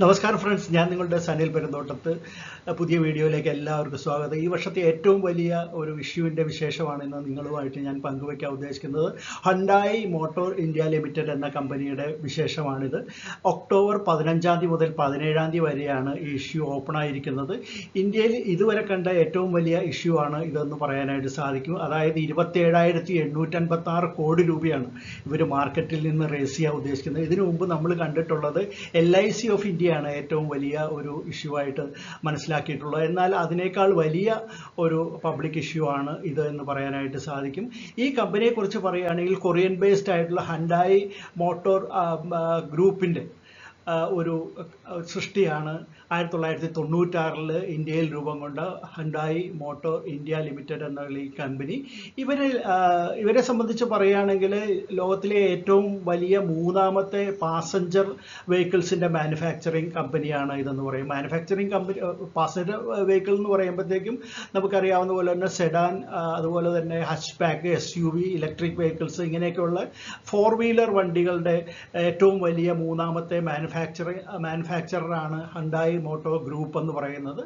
നമസ്കാരം ഫ്രണ്ട്സ്, ഞാൻ നിങ്ങളുടെ സനിൽ പെരുന്തോട്ടത്ത്. പുതിയ വീഡിയോയിലേക്ക് എല്ലാവർക്കും സ്വാഗതം. ഈ വർഷത്തെ ഏറ്റവും വലിയ ഒരു ഇഷ്യൂവിൻ്റെ വിശേഷമാണ് ഇന്ന് നിങ്ങളുമായിട്ട് ഞാൻ പങ്കുവയ്ക്കാൻ ഉദ്ദേശിക്കുന്നത്. ഹണ്ടായി മോട്ടോർ ഇന്ത്യ ലിമിറ്റഡ് എന്ന കമ്പനിയുടെ വിശേഷമാണിത്. ഒക്ടോബർ 15 മുതൽ 17 വരെയാണ് ഈ ഇഷ്യൂ ഓപ്പൺ ആയിരിക്കുന്നത്. ഇന്ത്യയിൽ ഇതുവരെ കണ്ട ഏറ്റവും വലിയ ഇഷ്യൂ ആണ് ഇതെന്ന് പറയാനായിട്ട് സാധിക്കും. അതായത് 27,856 കോടി രൂപയാണ് ഇവർ മാർക്കറ്റിൽ നിന്ന് റേസ് ചെയ്യാൻ ഉദ്ദേശിക്കുന്നത്. ഇതിനു മുമ്പ് നമ്മൾ കണ്ടിട്ടുള്ളത് LIC ഓഫ് ഇന്ത്യയാണ് ഏറ്റവും വലിയ ഒരു ഇഷ്യൂ ആയിട്ട് മനസ്സിലാക്കിയിട്ടുള്ളത്. എന്നാൽ അതിനേക്കാൾ വലിയ ഒരു പബ്ലിക് ഇഷ്യൂ ആണ് ഇത് എന്ന് പറയാനായിട്ട് സാധിക്കും. ഈ കമ്പനിയെ കുറിച്ച് പറയുകയാണെങ്കിൽ കൊറിയൻ ബേസ്ഡ് ആയിട്ടുള്ള ഹണ്ടായി മോട്ടോർ ഗ്രൂപ്പിൻ്റെ ഒരു സൃഷ്ടിയാണ് 1996 ഇന്ത്യയിൽ രൂപം കൊണ്ട ഹണ്ടായി മോട്ടോർ ഇന്ത്യ ലിമിറ്റഡ് എന്നുള്ള ഈ കമ്പനി. ഇവരെ സംബന്ധിച്ച് പറയുകയാണെങ്കിൽ ലോകത്തിലെ ഏറ്റവും വലിയ മൂന്നാമത്തെ പാസഞ്ചർ വെഹിക്കിൾസിൻ്റെ മാനുഫാക്ചറിങ് കമ്പനിയാണ് ഇതെന്ന് പറയും. മാനുഫാക്ചറിങ് കമ്പനി പാസഞ്ചർ വെഹിക്കിൾ എന്ന് പറയുമ്പോഴത്തേക്കും നമുക്കറിയാവുന്ന പോലെ തന്നെ സെഡാൻ, അതുപോലെ തന്നെ H back, SUV, electric vehicles, ഇങ്ങനെയൊക്കെയുള്ള 4 വീലർ വണ്ടികളുടെ ഏറ്റവും വലിയ മൂന്നാമത്തെ മാനുഫാക്ചററാണ് ഹണ്ടായി മോട്ടോർ ഗ്രൂപ്പ് എന്ന് പറയുന്നത്.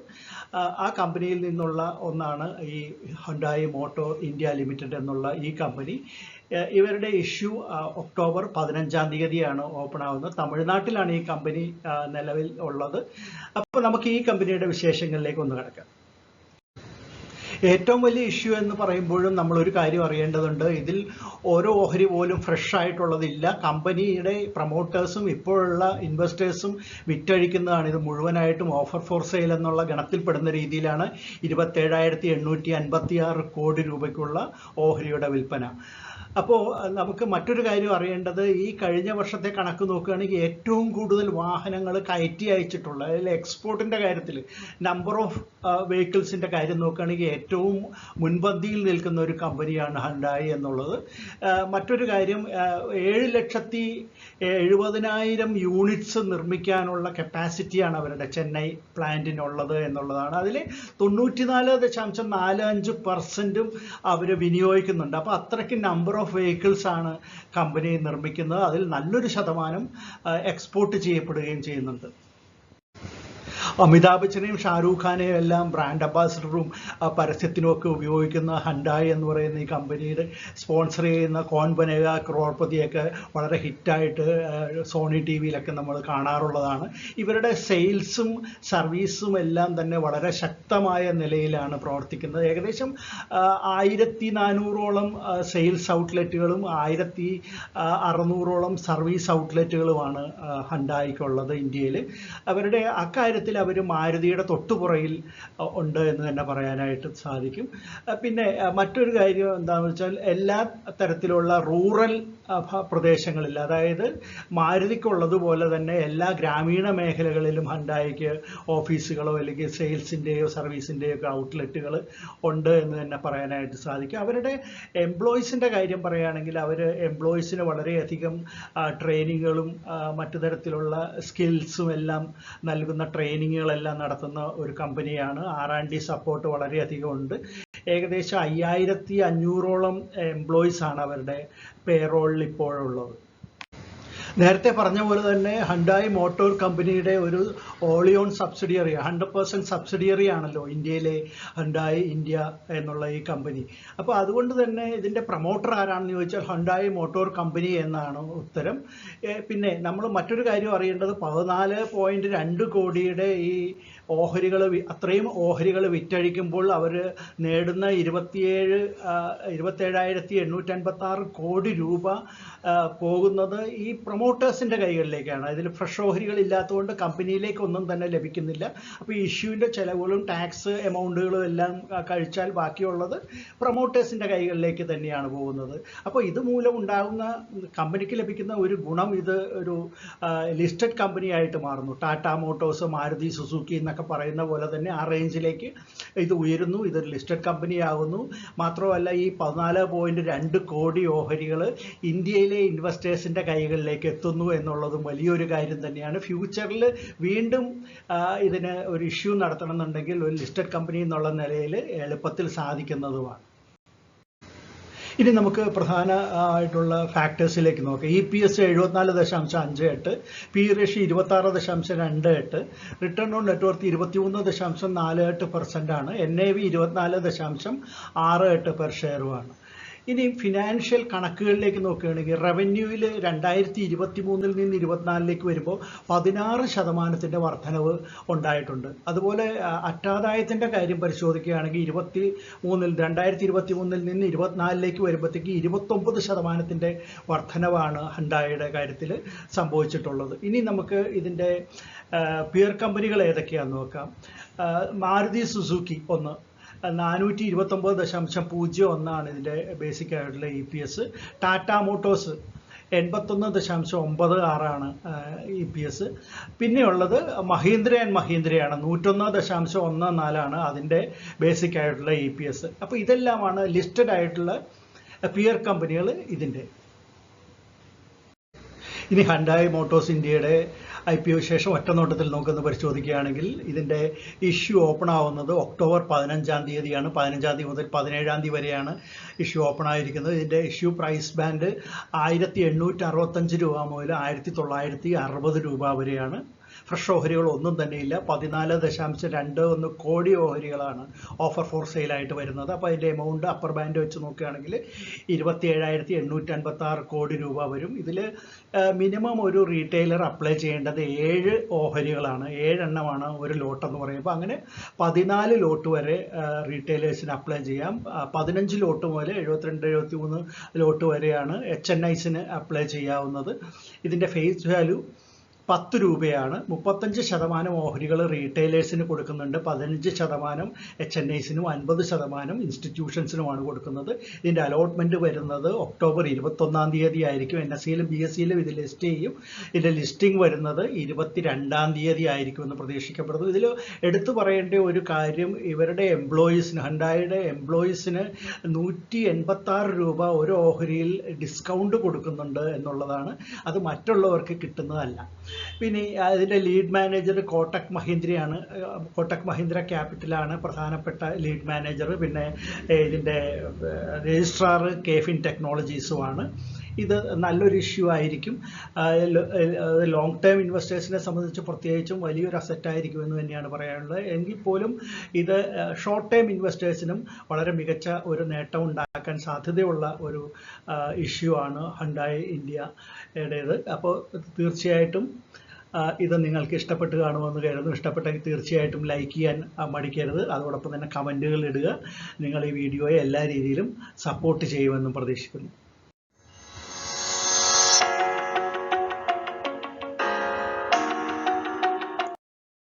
ആ കമ്പനിയിൽ നിന്നുള്ള ഒന്നാണ് ഈ ഹണ്ടായി മോട്ടോർ ഇന്ത്യ ലിമിറ്റഡ് എന്നുള്ള ഈ കമ്പനി. ഇവരുടെ ഇഷ്യൂ ഒക്ടോബർ 15 ഓപ്പൺ ആവുന്നത്. തമിഴ്നാട്ടിലാണ് ഈ കമ്പനി നിലവിൽ ഉള്ളത്. അപ്പോൾ നമുക്ക് ഈ കമ്പനിയുടെ വിശേഷങ്ങളിലേക്ക് ഒന്ന് കിടക്കാം. ഏറ്റവും വലിയ ഇഷ്യൂ എന്ന് പറയുമ്പോഴും നമ്മളൊരു കാര്യം അറിയേണ്ടതുണ്ട്. ഇതിൽ ഓരോ ഓഹരി പോലും ഫ്രഷ് ആയിട്ടുള്ളതില്ല. കമ്പനിയുടെ പ്രൊമോട്ടേഴ്സും ഇപ്പോഴുള്ള ഇൻവെസ്റ്റേഴ്സും വിറ്റഴിക്കുന്നതാണ്. ഇത് മുഴുവനായിട്ടും ഓഫർ ഫോർ സെയിൽ എന്നുള്ള ഗണത്തിൽപ്പെടുന്ന രീതിയിലാണ് 27,856 കോടി രൂപയ്ക്കുള്ള ഓഹരിയുടെ വിൽപ്പന. അപ്പോൾ നമുക്ക് മറ്റൊരു കാര്യം അറിയേണ്ടത്, ഈ കഴിഞ്ഞ വർഷത്തെ കണക്ക് നോക്കുകയാണെങ്കിൽ ഏറ്റവും കൂടുതൽ വാഹനങ്ങൾ കയറ്റി അയച്ചിട്ടുള്ള, അതിൽ എക്സ്പോർട്ടിൻ്റെ കാര്യത്തിൽ നമ്പർ ഓഫ് വെഹിക്കിൾസിൻ്റെ കാര്യം നോക്കുകയാണെങ്കിൽ ഏറ്റവും മുൻപന്തിയിൽ നിൽക്കുന്ന ഒരു കമ്പനിയാണ് ഹണ്ടായി എന്നുള്ളത്. മറ്റൊരു കാര്യം, 7,70,000 യൂണിറ്റ്സ് നിർമ്മിക്കാനുള്ള കപ്പാസിറ്റിയാണ് അവരുടെ ചെന്നൈ പ്ലാന്റിനുള്ളത് എന്നുള്ളതാണ്. അതിൽ 94.45% അവർ വിനിയോഗിക്കുന്നുണ്ട്. അപ്പോൾ അത്രയ്ക്ക് നമ്പർ ഓഫ് വെഹിക്കിൾസ് ആണ് കമ്പനി നിർമ്മിക്കുന്നത്. അതിൽ നല്ലൊരു ശതമാനം എക്സ്പോർട്ട് ചെയ്യപ്പെടുകയും ചെയ്യുന്നുണ്ട്. അമിതാഭ് ബച്ചനെയും ഷാരൂഖ് ഖാനെയും എല്ലാം ബ്രാൻഡ് അംബാസിഡറും പരസ്യത്തിനും ഒക്കെ ഉപയോഗിക്കുന്ന ഹണ്ടായി എന്ന് പറയുന്ന ഈ കമ്പനിയുടെ സ്പോൺസർ ചെയ്യുന്ന കോൺ ബനേഗ ക്രോർപതിയൊക്കെ വളരെ ഹിറ്റായിട്ട് സോണി TV-യിലൊക്കെ നമ്മൾ കാണാറുള്ളതാണ്. ഇവരുടെ സെയിൽസും സർവീസും എല്ലാം തന്നെ വളരെ ശക്തമായ നിലയിലാണ് പ്രവർത്തിക്കുന്നത്. ഏകദേശം 1,400ഓളം സെയിൽസ് ഔട്ട്ലെറ്റുകളും 1,600ഓളം സർവീസ് ഔട്ട്ലെറ്റുകളുമാണ് ഹണ്ടായിക്കുള്ളത് ഇന്ത്യയിൽ. അവരുടെ അക്കാര്യത്തിൽ അവർ മാരുതിയുടെ തൊട്ടുപുറയിൽ ഉണ്ട് എന്ന് തന്നെ പറയാനായിട്ട് സാധിക്കും. പിന്നെ മറ്റൊരു കാര്യം എന്താണെന്ന് വെച്ചാൽ, എല്ലാ തരത്തിലുള്ള റൂറൽ പ്രദേശങ്ങളിൽ, അതായത് മാരുതിക്കുള്ളതുപോലെ തന്നെ എല്ലാ ഗ്രാമീണ മേഖലകളിലും ഹണ്ടായിക്ക് ഓഫീസുകളോ അല്ലെങ്കിൽ സെയിൽസിൻ്റെയോ സർവീസിൻ്റെയോ ഒക്കെ ഔട്ട്ലെറ്റുകൾ ഉണ്ട് എന്ന് തന്നെ പറയാനായിട്ട് സാധിക്കും. അവരുടെ എംപ്ലോയീസിൻ്റെ കാര്യം പറയുകയാണെങ്കിൽ, അവർ എംപ്ലോയീസിന് വളരെയധികം ട്രെയിനിങ്ങുകളും മറ്റു തരത്തിലുള്ള സ്കിൽസും എല്ലാം നൽകുന്ന ട്രെയിനിങ്ങുകളെല്ലാം നടത്തുന്ന ഒരു കമ്പനിയാണ്. R&D സപ്പോർട്ട് വളരെയധികം ഉണ്ട്. ഏകദേശം 5,500ഓളം എംപ്ലോയീസ് ആണ് അവരുടെ പേറോളിൽ ഇപ്പോഴുള്ളത്. നേരത്തെ പറഞ്ഞ പോലെ തന്നെ ഹണ്ടായി മോട്ടോർ കമ്പനിയുടെ ഒരു ഓളിയോൺ സബ്സിഡിയറി, 100% സബ്സിഡിയറി ആണല്ലോ ഇന്ത്യയിലെ ഹണ്ടായി ഇന്ത്യ എന്നുള്ള ഈ കമ്പനി. അപ്പോൾ അതുകൊണ്ട് തന്നെ ഇതിൻ്റെ പ്രൊമോട്ടർ ആരാണെന്ന് ചോദിച്ചാൽ ഹണ്ടായി മോട്ടോർ കമ്പനി എന്നാണ് ഉത്തരം. പിന്നെ നമ്മൾ മറ്റൊരു കാര്യം അറിയേണ്ടത്, 14.2 കോടിയുടെ ഈ ഓഹരികൾ, അത്രയും ഓഹരികൾ വിറ്റഴിക്കുമ്പോൾ അവർ നേടുന്ന 27,856 കോടി രൂപ പോകുന്നത് ഈ പ്രൊമോട്ടേഴ്സിൻ്റെ കൈകളിലേക്കാണ്. ഇതിൽ ഫ്രഷ് ഓഹരികൾ ഇല്ലാത്തതുകൊണ്ട് കമ്പനിയിലേക്കൊന്നും തന്നെ ലഭിക്കുന്നില്ല. അപ്പോൾ ഈ ഇഷ്യൂവിൻ്റെ ചിലവുകളും ടാക്സ് എമൗണ്ടുകളും എല്ലാം കഴിച്ചാൽ ബാക്കിയുള്ളത് പ്രൊമോട്ടേഴ്സിൻ്റെ കൈകളിലേക്ക് തന്നെയാണ് പോകുന്നത്. അപ്പോൾ ഇതുമൂലം ഉണ്ടാകുന്ന കമ്പനിക്ക് ലഭിക്കുന്ന ഒരു ഗുണം, ഇത് ഒരു ലിസ്റ്റഡ് കമ്പനിയായിട്ട് മാറുന്നു. ടാറ്റ മോട്ടോഴ്സ്, മാരുതി സുസുക്കി എന്നൊക്കെ പറയുന്ന പോലെ തന്നെ ആ റേഞ്ചിലേക്ക് ഇത് ഉയരുന്നു. ഇതൊരു ലിസ്റ്റഡ് കമ്പനി ആകുന്നു. മാത്രമല്ല, ഈ 14.2 കോടി ഓഹരികൾ ഇന്ത്യയിലെ ഇൻവെസ്റ്റേഴ്സിൻ്റെ കൈകളിലേക്ക് എത്തുന്നു എന്നുള്ളതും വലിയൊരു കാര്യം തന്നെയാണ്. ഫ്യൂച്ചറിൽ വീണ്ടും ഇതിന് ഒരു ഇഷ്യൂ നടത്തണമെന്നുണ്ടെങ്കിൽ ഒരു ലിസ്റ്റഡ് കമ്പനി എന്നുള്ള നിലയിൽ എളുപ്പത്തിൽ സാധിക്കുന്നതുമാണ്. ഇനി നമുക്ക് പ്രധാനമായിട്ടുള്ള ഫാക്ടേഴ്സിലേക്ക് നോക്കാം. EPS 74.58, P ratio 26.28, return on net worth 23.48% ആണ്, NAV 24.68 പെർ ഷെയറുമാണ്. ഇനി ഫിനാൻഷ്യൽ കണക്കുകളിലേക്ക് നോക്കുകയാണെങ്കിൽ റവന്യൂവിൽ 2023 നിന്ന് 24 വരുമ്പോൾ 16% വർധനവ് ഉണ്ടായിട്ടുണ്ട്. അതുപോലെ അറ്റാദായത്തിൻ്റെ കാര്യം പരിശോധിക്കുകയാണെങ്കിൽ 2023 നിന്ന് 24 വരുമ്പോഴത്തേക്ക് 29% വർധനവാണ് ഹണ്ടായുടെ കാര്യത്തിൽ സംഭവിച്ചിട്ടുള്ളത്. ഇനി നമുക്ക് ഇതിൻ്റെ പിയർ കമ്പനികൾ ഏതൊക്കെയാണെന്ന് നോക്കാം. മാരുതി സുസുക്കി 429.01 ഇതിൻ്റെ ബേസിക് ആയിട്ടുള്ള EPS. Tata Motors 81.96 EPS. പിന്നെയുള്ളത് മഹീന്ദ്ര ആൻഡ് മഹീന്ദ്രയാണ്, 101.14 അതിൻ്റെ ബേസിക് ആയിട്ടുള്ള EPS. അപ്പോൾ ഇതെല്ലാമാണ് ലിസ്റ്റഡ് ആയിട്ടുള്ള പിയർ കമ്പനികൾ ഇതിൻ്റെ. ഇനി ഹണ്ടായി മോട്ടോഴ്സ് ഇന്ത്യയുടെ IPO ശേഷം ഒറ്റനോട്ടത്തിൽ നമുക്കൊന്ന് പരിശോധിക്കുകയാണെങ്കിൽ ഇതിൻ്റെ ഇഷ്യൂ ഓപ്പൺ ആവുന്നത് ഒക്ടോബർ 15-ാം തീയതിയാണ്. 15-ാം തീയതി മുതൽ 17-ാം തീയതി വരെയാണ് ഇഷ്യൂ ഓപ്പൺ ആയിരിക്കുന്നത്. ഇതിൻ്റെ ഇഷ്യൂ പ്രൈസ് ബാൻഡ് 1865 രൂപ മുതൽ 1960 രൂപ വരെയാണ്. ഫ്രഷ് ഓഹരികൾ ഒന്നും തന്നെയില്ല. 14.21 കോടി ഓഹരികളാണ് ഓഫർ ഫോർ സെയിലായിട്ട് വരുന്നത്. അപ്പോൾ അതിൻ്റെ എമൗണ്ട് അപ്പർ ബാൻഡ് വെച്ച് നോക്കുകയാണെങ്കിൽ 27,856 കോടി രൂപ വരും. ഇതിൽ മിനിമം ഒരു റീറ്റെയിലർ അപ്ലൈ ചെയ്യേണ്ടത് 7 ഓഹരികളാണ്. 7 എണ്ണമാണ് ഒരു ലോട്ട് എന്ന് പറയുമ്പോൾ. അങ്ങനെ 14 ലോട്ട് വരെ റീറ്റെയിലേഴ്സിന് അപ്ലൈ ചെയ്യാം. 15 ലോട്ട് മുതൽ 72-73 ലോട്ട് വരെയാണ് HNIസിന് അപ്ലൈ ചെയ്യാവുന്നത്. ഇതിൻ്റെ ഫേസ് വാല്യൂ 10 രൂപയാണ്. 35% ഓഹരികൾ റീറ്റെയിലേഴ്സിന് കൊടുക്കുന്നുണ്ട്, 15% HNIസിനും 50% ഇൻസ്റ്റിറ്റ്യൂഷൻസിനുമാണ് കൊടുക്കുന്നത്. ഇതിൻ്റെ അലോട്ട്മെൻറ്റ് വരുന്നത് ഒക്ടോബർ 21-ാം തീയതി ആയിരിക്കും. NSEയിലും BSEയിലും ഇത് ലിസ്റ്റ് ചെയ്യും. ഇതിൻ്റെ ലിസ്റ്റിംഗ് വരുന്നത് 22-ാം തീയതി ആയിരിക്കുമെന്ന് പ്രതീക്ഷിക്കപ്പെടുന്നു. ഇതിൽ എടുത്തു പറയേണ്ട ഒരു കാര്യം, ഇവരുടെ എംപ്ലോയീസിന്, ഹണ്ടായുടെ എംപ്ലോയീസിന് 186 രൂപ ഒരു ഓഹരിയിൽ ഡിസ്കൗണ്ട് കൊടുക്കുന്നുണ്ട് എന്നുള്ളതാണ്. അത് മറ്റുള്ളവർക്ക് കിട്ടുന്നതല്ല. പിന്നെ അതിൻ്റെ ലീഡ് മാനേജർ കോട്ടക് മഹീന്ദ്രയാണ്. കോട്ടക് മഹീന്ദ്ര ക്യാപിറ്റലാണ് പ്രധാനപ്പെട്ട ലീഡ് മാനേജർ. പിന്നെ ഇതിൻ്റെ രജിസ്ട്രാർ KFIN ടെക്നോളജീസുമാണ്. ഇത് നല്ലൊരു ഇഷ്യൂ ആയിരിക്കും. ലോങ് ടേം ഇൻവെസ്റ്റേഴ്സിനെ സംബന്ധിച്ച് പ്രത്യേകിച്ചും വലിയൊരു അസറ്റായിരിക്കും എന്ന് തന്നെയാണ് പറയാനുള്ളത്. എങ്കിൽ പോലും ഇത് ഷോർട്ട് ടേം ഇൻവെസ്റ്റേഴ്സിനും വളരെ മികച്ച ഒരു നേട്ടം ഉണ്ടാക്കാൻ സാധ്യതയുള്ള ഒരു ഇഷ്യൂ ആണ് ഹണ്ടായി ഇന്ത്യയുടേത്. അപ്പോൾ തീർച്ചയായിട്ടും ഇത് നിങ്ങൾക്ക് ഇഷ്ടപ്പെട്ട് കാണുമെന്ന് കരുതുന്നു. ഇഷ്ടപ്പെട്ടെങ്കിൽ തീർച്ചയായിട്ടും ലൈക്ക് ചെയ്യാൻ മടിക്കരുത്. അതോടൊപ്പം തന്നെ കമൻറ്റുകൾ ഇടുക. നിങ്ങൾ ഈ വീഡിയോയെ എല്ലാ രീതിയിലും സപ്പോർട്ട് ചെയ്യുമെന്നും പ്രതീക്ഷിക്കുന്നു.